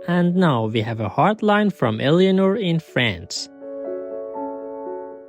And now we have a hotline from Eleanor in France.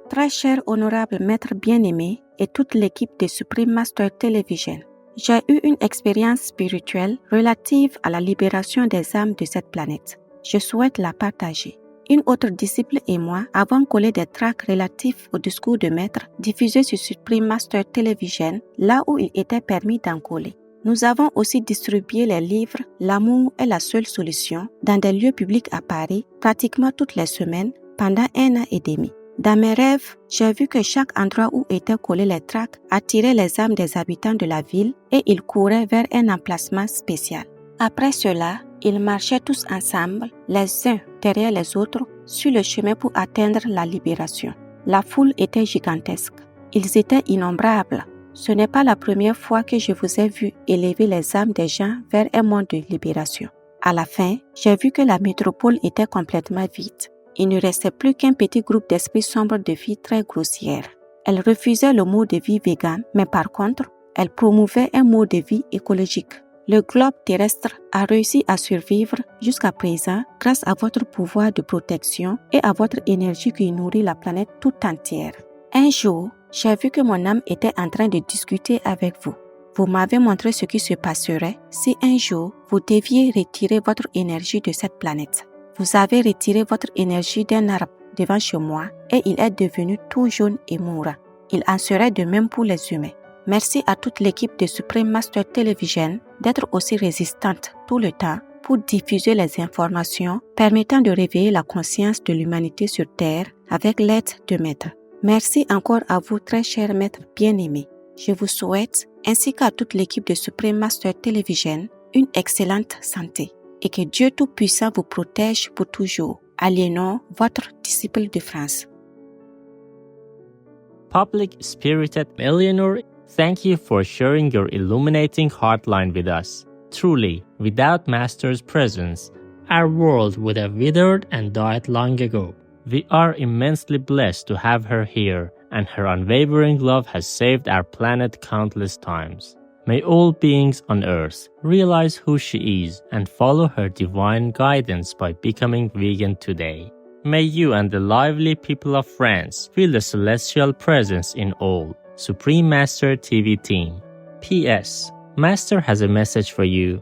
Très cher honorable maître bien-aimé et toute l'équipe de Supreme Master Television, j'ai eu une expérience spirituelle relative à la libération des âmes de cette planète. Je souhaite la partager. Une autre disciple et moi avons collé des tracts relatifs au discours de maître diffusés sur Supreme Master Television, là où il était permis d'en coller. Nous avons aussi distribué les livres « L'amour est la seule solution » dans des lieux publics à Paris pratiquement toutes les semaines pendant 1 an et demi. Dans mes rêves, j'ai vu que chaque endroit où étaient collés les tracts attirait les âmes des habitants de la ville et ils couraient vers un emplacement spécial. Après cela, ils marchaient tous ensemble, les uns derrière les autres, sur le chemin pour atteindre la libération. La foule était gigantesque. Ils étaient innombrables. Ce n'est pas la première fois que je vous ai vu élever les âmes des gens vers un monde de libération. À la fin, j'ai vu que la métropole était complètement vide. Il ne restait plus qu'un petit groupe d'esprits sombres de filles très grossières. Elles refusaient le mode de vie vegan, mais par contre, elles promouvaient un mode de vie écologique. Le globe terrestre a réussi à survivre jusqu'à présent grâce à votre pouvoir de protection et à votre énergie qui nourrit la planète tout entière. Un jour, j'ai vu que mon âme était en train de discuter avec vous. Vous m'avez montré ce qui se passerait si un jour vous deviez retirer votre énergie de cette planète. Vous avez retiré votre énergie d'un arbre devant chez moi et il est devenu tout jaune et mourant. Il en serait de même pour les humains. Merci à toute l'équipe de Supreme Master Television d'être aussi résistante tout le temps pour diffuser les informations permettant de réveiller la conscience de l'humanité sur Terre avec l'aide de Maître. Merci encore à vous, très chers maîtres bien-aimés. Je vous souhaite, ainsi qu'à toute l'équipe de Supreme Master Television, une excellente santé et que Dieu Tout-Puissant vous protège pour toujours. Aliénor, votre disciple de France. Public Spirited Eleanor, thank you for sharing your illuminating heartline with us. Truly, without Master's presence, our world would have withered and died long ago. We are immensely blessed to have her here, and her unwavering love has saved our planet countless times. May all beings on Earth realize who she is and follow her divine guidance by becoming vegan today. May you and the lively people of France feel the celestial presence in all. Supreme Master TV team. P.S. Master has a message for you.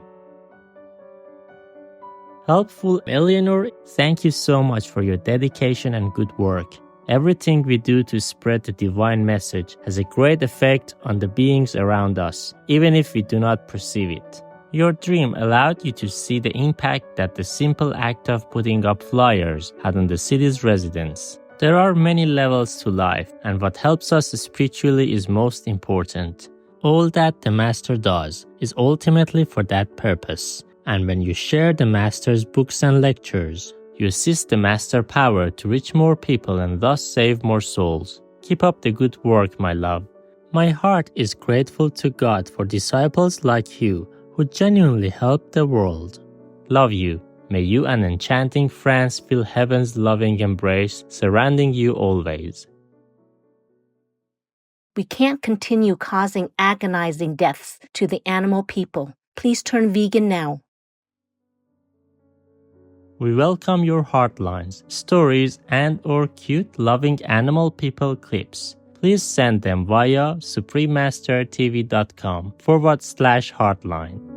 Helpful Eleanor, thank you so much for your dedication and good work. Everything we do to spread the divine message has a great effect on the beings around us, even if we do not perceive it. Your dream allowed you to see the impact that the simple act of putting up flyers had on the city's residents. There are many levels to life, and what helps us spiritually is most important. All that the Master does is ultimately for that purpose. And when you share the Master's books and lectures, you assist the Master Power to reach more people and thus save more souls. Keep up the good work, my love. My heart is grateful to God for disciples like you who genuinely help the world. Love you. May you and enchanting France feel heaven's loving embrace surrounding you always. We can't continue causing agonizing deaths to the animal people. Please turn vegan now. We welcome your heartlines, stories, and/or cute, loving animal people clips. Please send them via suprememastertv.com/heartline.